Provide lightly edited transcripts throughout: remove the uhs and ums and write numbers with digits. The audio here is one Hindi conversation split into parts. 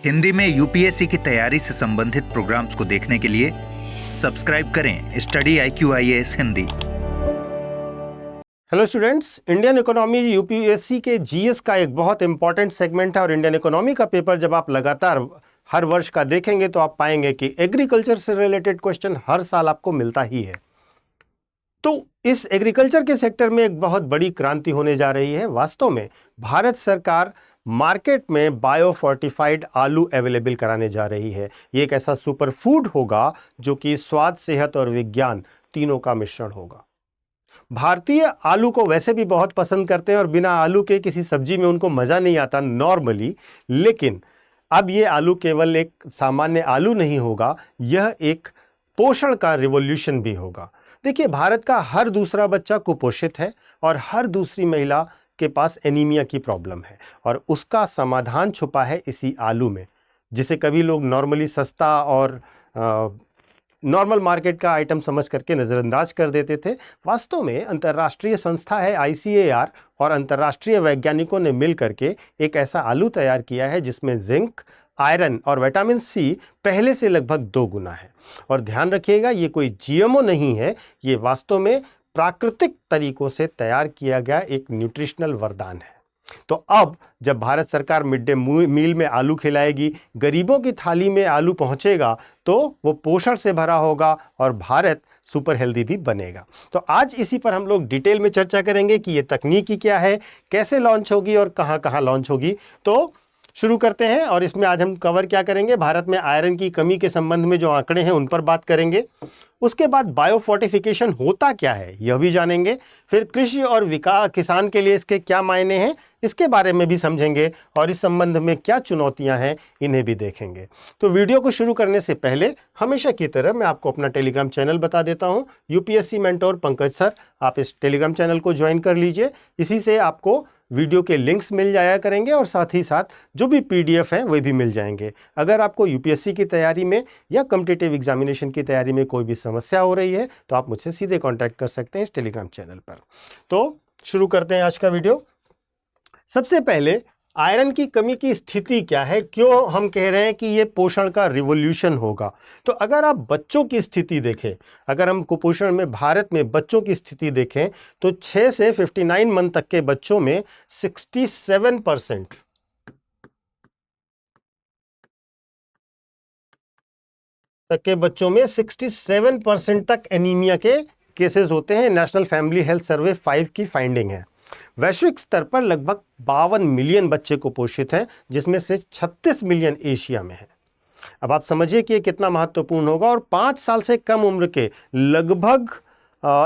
हिंदी में यूपीएससी की तैयारी से संबंधित प्रोग्राम्स को देखने के लिए सब्सक्राइब करें study IQIAS Hindi. Hello students, Indian economy UPSC के जीएस का एक बहुत इंपॉर्टेंट सेगमेंट है और इंडियन इकोनॉमी का पेपर जब आप लगातार हर वर्ष का देखेंगे तो आप पाएंगे कि एग्रीकल्चर से रिलेटेड क्वेश्चन हर साल आपको मिलता ही है। तो इस एग्रीकल्चर के सेक्टर में एक बहुत बड़ी क्रांति होने जा रही है। वास्तव में भारत सरकार मार्केट में बायो फोर्टिफाइड आलू अवेलेबल कराने जा रही है। ये एक ऐसा सुपर फूड होगा जो कि स्वाद, सेहत और विज्ञान तीनों का मिश्रण होगा। भारतीय आलू को वैसे भी बहुत पसंद करते हैं और बिना आलू के किसी सब्जी में उनको मजा नहीं आता नॉर्मली, लेकिन अब ये आलू केवल एक सामान्य आलू नहीं होगा, यह एक पोषण का रिवॉल्यूशन भी होगा। देखिए, भारत का हर दूसरा बच्चा कुपोषित है और हर दूसरी महिला के पास एनीमिया की प्रॉब्लम है और उसका समाधान छुपा है इसी आलू में, जिसे कभी लोग नॉर्मली सस्ता और नॉर्मल मार्केट का आइटम समझ करके नज़रअंदाज कर देते थे। वास्तव में अंतर्राष्ट्रीय संस्था है ICAR और अंतर्राष्ट्रीय वैज्ञानिकों ने मिल करके एक ऐसा आलू तैयार किया है जिसमें जिंक, आयरन और विटामिन C पहले से लगभग 2 गुना है। और ध्यान रखिएगा, ये कोई GMO नहीं है, ये वास्तव में प्राकृतिक तरीकों से तैयार किया गया एक न्यूट्रिशनल वरदान है। तो अब जब भारत सरकार मिड डे मील में आलू खिलाएगी, गरीबों की थाली में आलू पहुंचेगा, तो वो पोषण से भरा होगा और भारत सुपर हेल्दी भी बनेगा। तो आज इसी पर हम लोग डिटेल में चर्चा करेंगे कि ये तकनीकी क्या है, कैसे लॉन्च होगी और कहां कहां लॉन्च होगी। तो शुरू करते हैं और इसमें आज हम कवर क्या करेंगे, भारत में आयरन की कमी के संबंध में जो आंकड़े हैं उन पर बात करेंगे। उसके बाद बायोफोर्टिफिकेशन होता क्या है यह भी जानेंगे। फिर कृषि और किसान के लिए इसके क्या मायने हैं इसके बारे में भी समझेंगे और इस संबंध में क्या चुनौतियां हैं इन्हें भी देखेंगे। तो वीडियो को शुरू करने से पहले हमेशा की तरह मैं आपको अपना टेलीग्राम चैनल बता देता हूं, यूपीएससी मेंटोर पंकज सर। आप इस टेलीग्राम चैनल को ज्वाइन कर लीजिए, इसी से आपको वीडियो के लिंक्स मिल जाया करेंगे और साथ ही साथ जो भी PDF हैं वे भी मिल जाएंगे। अगर आपको यूपीएससी की तैयारी में या कॉम्पिटिटिव एग्जामिनेशन की तैयारी में कोई भी समस्या हो रही है तो आप मुझसे सीधे कांटेक्ट कर सकते हैं इस टेलीग्राम चैनल पर। तो शुरू करते हैं आज का वीडियो। सबसे पहले आयरन की कमी की स्थिति क्या है, क्यों हम कह रहे हैं कि ये पोषण का रिवॉल्यूशन होगा। तो अगर आप बच्चों की स्थिति देखें, अगर हम कुपोषण में भारत में बच्चों की स्थिति देखें तो 6 से 59 मंथ तक के बच्चों में 67% तक के बच्चों में 67% तक एनीमिया के केसेस होते हैं। नेशनल फैमिली हेल्थ सर्वे 5 की फाइंडिंग है। वैश्विक स्तर पर लगभग 52 मिलियन बच्चे कुपोषित हैं, जिसमें से 36 मिलियन एशिया में है। अब आप समझिए कि ये कितना महत्वपूर्ण होगा। और 5 साल से कम उम्र के लगभग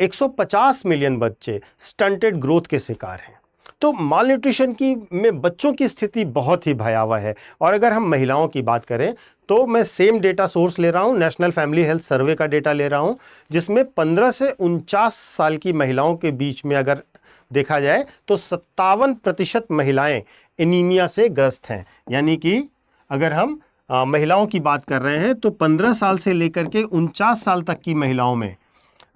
150 मिलियन बच्चे स्टंटेड ग्रोथ के शिकार हैं। तो माल न्यूट्रिशन की में बच्चों की स्थिति बहुत ही भयावह है। और अगर हम महिलाओं की बात करें तो मैं सेम डेटा सोर्स ले रहा हूं, नेशनल फैमिली हेल्थ सर्वे का डेटा ले रहा हूं, जिसमें 15 से 49 साल की महिलाओं के बीच में अगर देखा जाए तो 57% महिलाएं एनीमिया से ग्रस्त हैं। यानी कि अगर हम महिलाओं की बात कर रहे हैं तो 15 साल से लेकर के 49 साल तक की महिलाओं में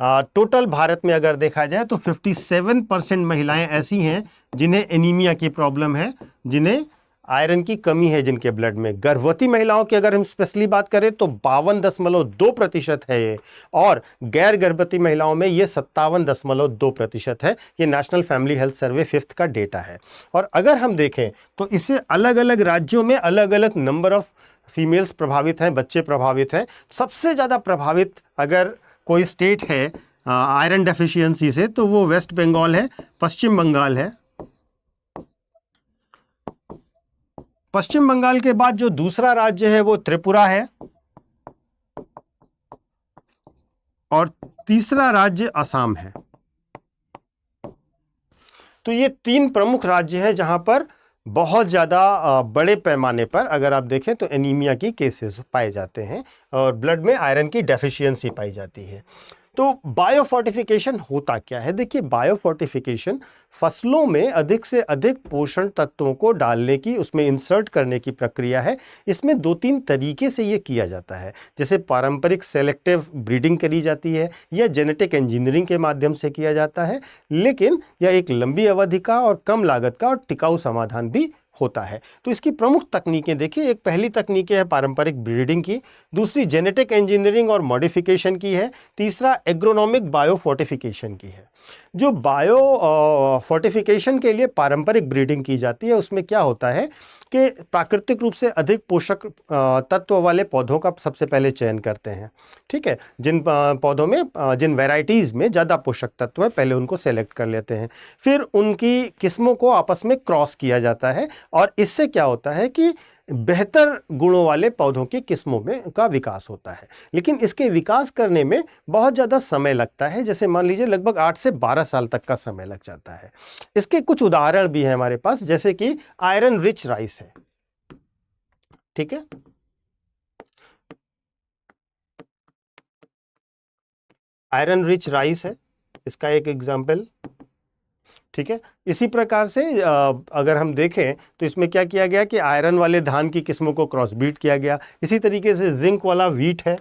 टोटल भारत में अगर देखा जाए तो 57% महिलाएं ऐसी हैं जिन्हें एनीमिया की प्रॉब्लम है, जिन्हें आयरन की कमी है जिनके ब्लड में। गर्भवती महिलाओं की अगर हम स्पेशली बात करें तो 52.2% है ये, और गैर गर्भवती महिलाओं में ये 57.2% है। ये national family health survey 5th का डेटा है। और अगर हम देखें तो इससे अलग अलग राज्यों में अलग अलग नंबर ऑफ फीमेल्स प्रभावित हैं, बच्चे प्रभावित हैं। सबसे ज़्यादा प्रभावित अगर कोई स्टेट है आयरन डेफिशिएंसी से तो वो वेस्ट बंगाल है, पश्चिम बंगाल है। पश्चिम बंगाल के बाद जो दूसरा राज्य है वो त्रिपुरा है और तीसरा राज्य असम है। तो ये 3 प्रमुख राज्य हैं जहां पर बहुत ज़्यादा बड़े पैमाने पर अगर आप देखें तो एनीमिया की केसेस पाए जाते हैं और ब्लड में आयरन की डेफिशिएंसी पाई जाती है। तो बायोफोर्टिफिकेशन होता क्या है? देखिए, बायोफोर्टिफिकेशन फसलों में अधिक से अधिक पोषण तत्वों को डालने की, उसमें इंसर्ट करने की प्रक्रिया है। इसमें 2-3 तरीके से ये किया जाता है। जैसे पारंपरिक सेलेक्टिव ब्रीडिंग करी जाती है या जेनेटिक इंजीनियरिंग के माध्यम से किया जाता है, लेकिन यह एक लंबी अवधि का और कम लागत का और टिकाऊ समाधान भी होता है। तो इसकी प्रमुख तकनीकें देखिए, एक पहली तकनीक है पारंपरिक ब्रीडिंग की, दूसरी जेनेटिक इंजीनियरिंग और मॉडिफिकेशन की है, तीसरा एग्रोनॉमिक बायो फोर्टिफिकेशन की है। जो बायो फोर्टिफिकेशन के लिए पारंपरिक ब्रीडिंग की जाती है, उसमें क्या होता है कि प्राकृतिक रूप से अधिक पोषक तत्व वाले पौधों का सबसे पहले चयन करते हैं। ठीक है, जिन पौधों में जिन वैरायटीज़ में ज़्यादा पोषक तत्व है, पहले उनको सेलेक्ट कर लेते हैं, फिर उनकी किस्मों को आपस में क्रॉस किया जाता है और इससे क्या होता है कि बेहतर गुणों वाले पौधों की किस्मों में का विकास होता है। लेकिन इसके विकास करने में बहुत ज़्यादा समय लगता है, जैसे मान लीजिए लगभग 8 से 12 साल तक का समय लग जाता है। इसके कुछ उदाहरण भी हैं हमारे पास, जैसे कि आयरन रिच राइस है। ठीक है, आयरन रिच राइस है इसका एक एग्जाम्पल। ठीक है, इसी प्रकार से अगर हम देखें तो इसमें क्या किया गया कि आयरन वाले धान की किस्मों को क्रॉस ब्रीड किया गया। इसी तरीके से जिंक वाला व्हीट है,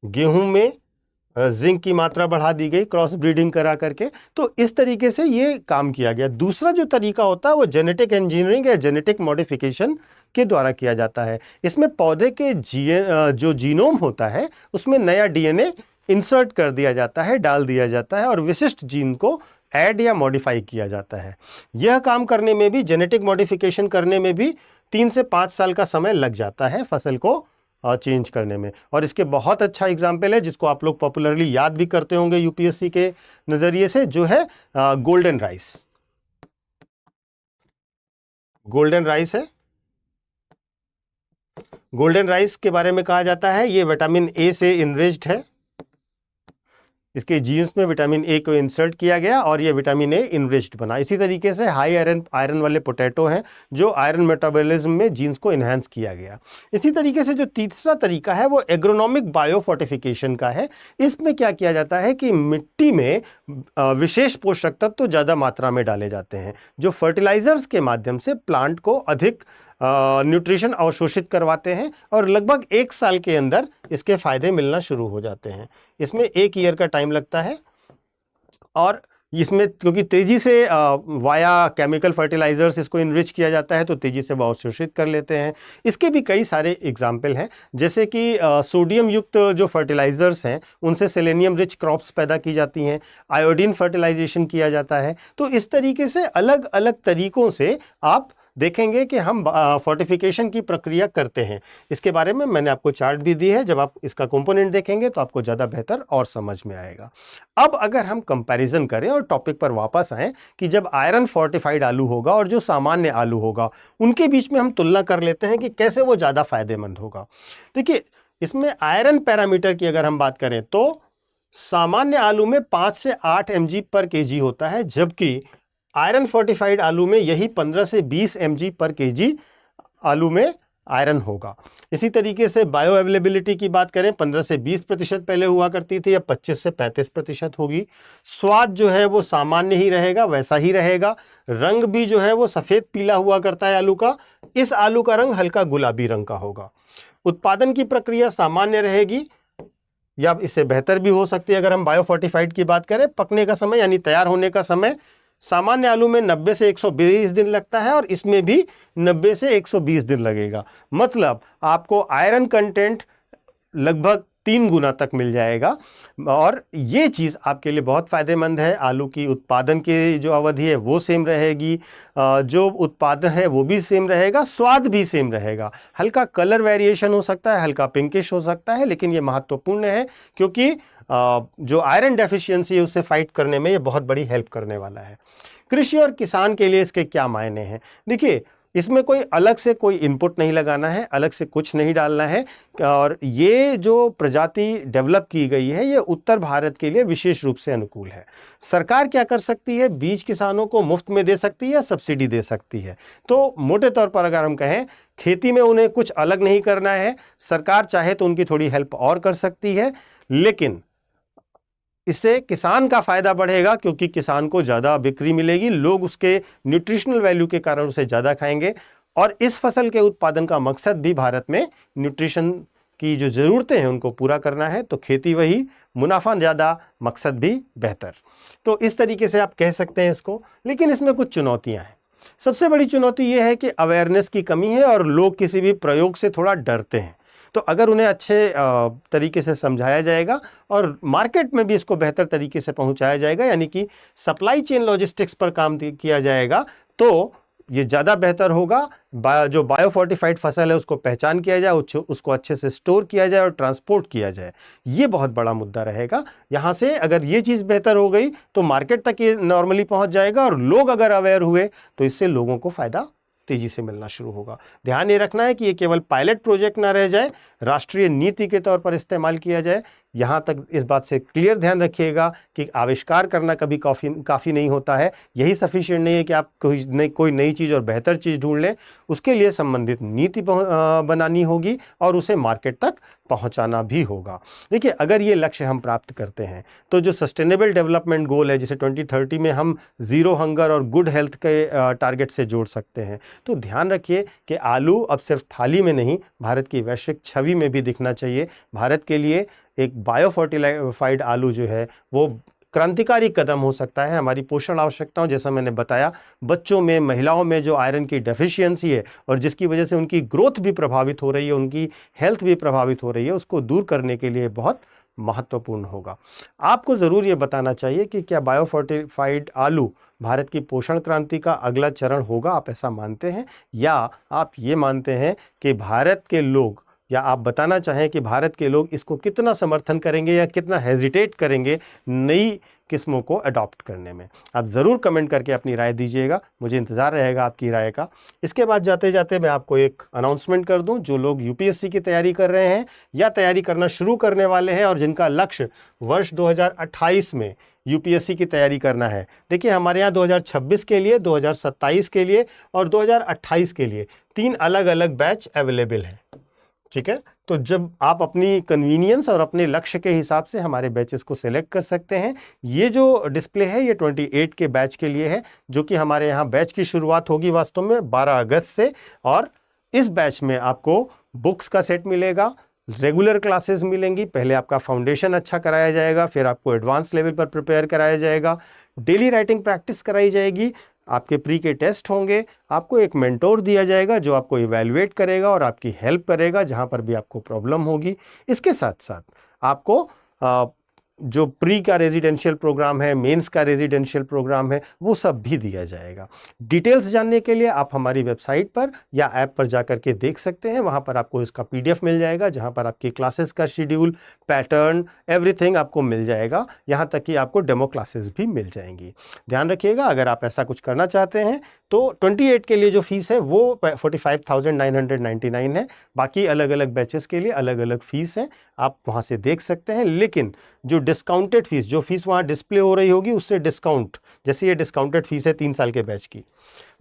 गेहूं में जिंक की मात्रा बढ़ा दी गई क्रॉस ब्रीडिंग करा करके। तो इस तरीके से ये काम किया गया। दूसरा जो तरीका होता है वो जेनेटिक इंजीनियरिंग या जेनेटिक मॉडिफिकेशन के द्वारा किया जाता है। इसमें पौधे के जो जीनोम होता है उसमें नया डीएनए इंसर्ट कर दिया जाता है, डाल दिया जाता है और विशिष्ट जीन को ऐड या मॉडिफाई किया जाता है। यह काम करने में भी, जेनेटिक मॉडिफिकेशन करने में भी 3 से 5 साल का समय लग जाता है फसल को चेंज करने में। और इसके बहुत अच्छा एग्जाम्पल है जिसको आप लोग पॉपुलरली याद भी करते होंगे यूपीएससी के नज़रिए से, जो है गोल्डन राइस। गोल्डन राइस है, गोल्डन राइस के बारे में कहा जाता है ये विटामिन ए से इनरिच्ड है। इसके जीन्स में विटामिन ए को इंसर्ट किया गया और ये विटामिन ए इनरिच्ड बना। इसी तरीके से हाई आयरन वाले पोटैटो हैं जो आयरन मेटाबॉलिज्म में जीन्स को इन्हांस किया गया। इसी तरीके से जो तीसरा तरीका है वो एग्रोनॉमिक बायो फोर्टिफिकेशन का है। इसमें क्या किया जाता है कि मिट्टी में विशेष पोषक तत्व तो ज़्यादा मात्रा में डाले जाते हैं जो फर्टिलाइजर्स के माध्यम से प्लांट को अधिक न्यूट्रिशन अवशोषित करवाते हैं और लगभग 1 साल के अंदर इसके फायदे मिलना शुरू हो जाते हैं। इसमें 1 ईयर का टाइम लगता है और इसमें क्योंकि तेजी से वाया केमिकल फर्टिलाइजर्स इसको इनरिच किया जाता है तो तेजी से वो अवशोषित कर लेते हैं। इसके भी कई सारे एग्जाम्पल हैं, जैसे कि सोडियम युक्त जो फर्टिलाइजर्स हैं उनसे सेलेनियम रिच क्रॉप्स पैदा की जाती हैं, आयोडीन फर्टिलाइजेशन किया जाता है। तो इस तरीके से अलग अलग तरीकों से आप देखेंगे कि हम फोर्टिफिकेशन की प्रक्रिया करते हैं। इसके बारे में मैंने आपको चार्ट भी दी है, जब आप इसका कंपोनेंट देखेंगे तो आपको ज़्यादा बेहतर और समझ में आएगा। अब अगर हम कंपैरिजन करें और टॉपिक पर वापस आएँ कि जब आयरन फोर्टिफाइड आलू होगा और जो सामान्य आलू होगा उनके बीच में हम तुलना कर लेते हैं कि कैसे वो ज़्यादा फायदेमंद होगा। देखिए, इसमें आयरन पैरामीटर की अगर हम बात करें तो सामान्य आलू में 5 से 8 mg पर kg होता है, जबकि आयरन फोर्टिफाइड आलू में यही 15 से 20 mg पर kg आलू में आयरन होगा। इसी तरीके से बायो अवेलेबिलिटी की बात करें 15 से 20% पहले हुआ करती थी, अब 25 से 35% होगी। स्वाद जो है वो सामान्य ही रहेगा, वैसा ही रहेगा। रंग भी जो है वो सफ़ेद पीला हुआ करता है आलू का, इस आलू का रंग हल्का गुलाबी रंग का होगा। उत्पादन की प्रक्रिया सामान्य रहेगी या इससे बेहतर भी हो सकती है। अगर हम बायो फोर्टिफाइड की बात करें, पकने का समय यानी तैयार होने का समय सामान्य आलू में 90 से 120 दिन लगता है और इसमें भी 90 से 120 दिन लगेगा। मतलब आपको आयरन कंटेंट लगभग 3 गुना तक मिल जाएगा और ये चीज़ आपके लिए बहुत फ़ायदेमंद है। आलू की उत्पादन की जो अवधि है वो सेम रहेगी, जो उत्पादन है वो भी सेम रहेगा, स्वाद भी सेम रहेगा। हल्का कलर वेरिएशन हो सकता है, हल्का पिंकिश हो सकता है, लेकिन ये महत्वपूर्ण है क्योंकि जो आयरन डेफिशिएंसी है उससे फाइट करने में ये बहुत बड़ी हेल्प करने वाला है। कृषि और किसान के लिए इसके क्या मायने हैं? देखिए, इसमें कोई अलग से कोई इनपुट नहीं लगाना है, अलग से कुछ नहीं डालना है और ये जो प्रजाति डेवलप की गई है ये उत्तर भारत के लिए विशेष रूप से अनुकूल है। सरकार क्या कर सकती है? बीज किसानों को मुफ्त में दे सकती है, सब्सिडी दे सकती है। तो मोटे तौर पर अगर हम कहें खेती में उन्हें कुछ अलग नहीं करना है, सरकार चाहे तो उनकी थोड़ी हेल्प और कर सकती है, लेकिन इससे किसान का फायदा बढ़ेगा क्योंकि किसान को ज़्यादा बिक्री मिलेगी, लोग उसके न्यूट्रिशनल वैल्यू के कारण उसे ज़्यादा खाएंगे और इस फसल के उत्पादन का मकसद भी भारत में न्यूट्रिशन की जो ज़रूरतें हैं उनको पूरा करना है। तो खेती वही, मुनाफा ज़्यादा, मकसद भी बेहतर। तो इस तरीके से आप कह सकते हैं इसको, लेकिन इसमें कुछ चुनौतियां हैं। सबसे बड़ी चुनौती यह है कि अवेयरनेस की कमी है और लोग किसी भी प्रयोग से थोड़ा डरते हैं। तो अगर उन्हें अच्छे तरीके से समझाया जाएगा और मार्केट में भी इसको बेहतर तरीके से पहुंचाया जाएगा, यानी कि सप्लाई चेन लॉजिस्टिक्स पर काम किया जाएगा, तो ये ज़्यादा बेहतर होगा। जो बायोफोर्टिफाइड फसल है उसको पहचान किया जाए, उसको अच्छे से स्टोर किया जाए और ट्रांसपोर्ट किया जाए, ये बहुत बड़ा मुद्दा रहेगा। यहाँ से अगर ये चीज़ बेहतर हो गई तो मार्केट तक ये नॉर्मली पहुँच जाएगा और लोग अगर अवेयर हुए तो इससे लोगों को फ़ायदा तेजी से मिलना शुरू होगा। ध्यान ये रखना है कि ये केवल पायलट प्रोजेक्ट ना रह जाए, राष्ट्रीय नीति के तौर पर इस्तेमाल किया जाए। यहाँ तक इस बात से क्लियर ध्यान रखिएगा कि आविष्कार करना कभी काफ़ी नहीं होता है, यही सफिशिएंट नहीं है कि आप कोई नई चीज़ और बेहतर चीज़ ढूंढ लें। उसके लिए संबंधित नीति बनानी होगी और उसे मार्केट तक पहुँचाना भी होगा। देखिए, अगर ये लक्ष्य हम प्राप्त करते हैं तो जो सस्टेनेबल डेवलपमेंट गोल है, जिसे 2030 में हम ज़ीरो हंगर और गुड हेल्थ के टारगेट से जोड़ सकते हैं, तो ध्यान रखिए कि आलू अब सिर्फ थाली में नहीं, भारत की वैश्विक छवि में भी दिखना चाहिए। भारत के लिए एक बायोफर्टिलाइज्ड आलू जो है वो क्रांतिकारी कदम हो सकता है। हमारी पोषण आवश्यकताओं, जैसा मैंने बताया, बच्चों में, महिलाओं में जो आयरन की डेफिशिएंसी है और जिसकी वजह से उनकी ग्रोथ भी प्रभावित हो रही है, उनकी हेल्थ भी प्रभावित हो रही है, उसको दूर करने के लिए बहुत महत्वपूर्ण होगा। आपको ज़रूर ये बताना चाहिए कि क्या बायोफर्टिफाइड आलू भारत की पोषण क्रांति का अगला चरण होगा? आप ऐसा मानते हैं, या आप ये मानते हैं कि भारत के लोग, या आप बताना चाहें कि भारत के लोग इसको कितना समर्थन करेंगे या कितना हेजिटेट करेंगे नई किस्मों को अडॉप्ट करने में? आप ज़रूर कमेंट करके अपनी राय दीजिएगा, मुझे इंतज़ार रहेगा आपकी राय का। इसके बाद जाते जाते मैं आपको एक अनाउंसमेंट कर दूं। जो लोग यूपीएससी की तैयारी कर रहे हैं या तैयारी करना शुरू करने वाले हैं और जिनका लक्ष्य वर्ष 2028 में यूपीएससी की तैयारी करना है, देखिए हमारे यहाँ 2026 के लिए, 2027 के लिए और 2028 के लिए 3 अलग अलग बैच अवेलेबल हैं। ठीक है, तो जब आप अपनी कन्वीनियंस और अपने लक्ष्य के हिसाब से हमारे बैचेस को सिलेक्ट कर सकते हैं। ये जो डिस्प्ले है ये 28 के बैच के लिए है, जो कि हमारे यहाँ बैच की शुरुआत होगी वास्तव में 12 अगस्त से। और इस बैच में आपको बुक्स का सेट मिलेगा, रेगुलर क्लासेस मिलेंगी। पहले आपका फाउंडेशन अच्छा कराया जाएगा, फिर आपको एडवांस लेवल पर प्रिपेयर कराया जाएगा, डेली राइटिंग प्रैक्टिस कराई जाएगी, आपके प्री के टेस्ट होंगे, आपको एक मेंटोर दिया जाएगा जो आपको इवैल्यूएट करेगा और आपकी हेल्प करेगा जहां पर भी आपको प्रॉब्लम होगी। इसके साथ साथ आपको जो प्री का रेजिडेंशियल प्रोग्राम है, मेंस का रेजिडेंशियल प्रोग्राम है, वो सब भी दिया जाएगा। डिटेल्स जानने के लिए आप हमारी वेबसाइट पर या ऐप पर जाकर के देख सकते हैं। वहाँ पर आपको इसका PDF मिल जाएगा, जहाँ पर आपकी क्लासेस का शेड्यूल, पैटर्न, एवरीथिंग आपको मिल जाएगा। यहाँ तक कि आपको डेमो क्लासेस भी मिल जाएंगी। ध्यान रखिएगा, अगर आप ऐसा कुछ करना चाहते हैं तो 28 के लिए जो फीस है वो 45,999 है। बाकी अलग अलग बैचेस के लिए अलग अलग फीस है, आप वहाँ से देख सकते हैं। लेकिन जो डिस्काउंटेड फीस, जो फीस वहाँ डिस्प्ले हो रही होगी उससे डिस्काउंट, जैसे ये डिस्काउंटेड फीस है 3 साल के बैच की,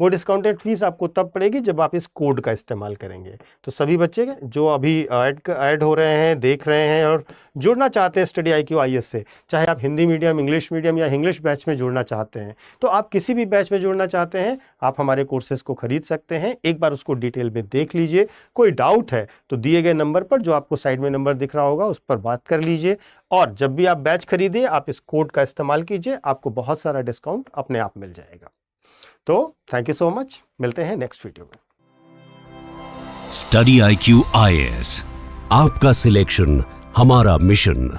वो डिस्काउंटेड फीस आपको तब पड़ेगी जब आप इस कोड का इस्तेमाल करेंगे। तो सभी बच्चे जो अभी ऐड हो रहे हैं, देख रहे हैं और जुड़ना चाहते हैं स्टडी IQ IAS से, चाहे आप हिंदी मीडियम, इंग्लिश मीडियम या इंग्लिश बैच में जुड़ना चाहते हैं, तो आप किसी भी बैच में जुड़ना चाहते हैं, आप हमारे कोर्सेज को खरीद सकते हैं। एक बार उसको डिटेल में देख लीजिए। कोई डाउट है तो दिए गए नंबर पर, जो आपको साइड में नंबर दिख रहा होगा, उस पर बात कर लीजिए। और जब भी आप बैच खरीदें आप इस कोड का इस्तेमाल कीजिए, आपको बहुत सारा डिस्काउंट अपने आप मिल जाएगा। तो थैंक यू सो मच, मिलते हैं नेक्स्ट वीडियो में। स्टडी IQ IAS, आपका सिलेक्शन हमारा मिशन।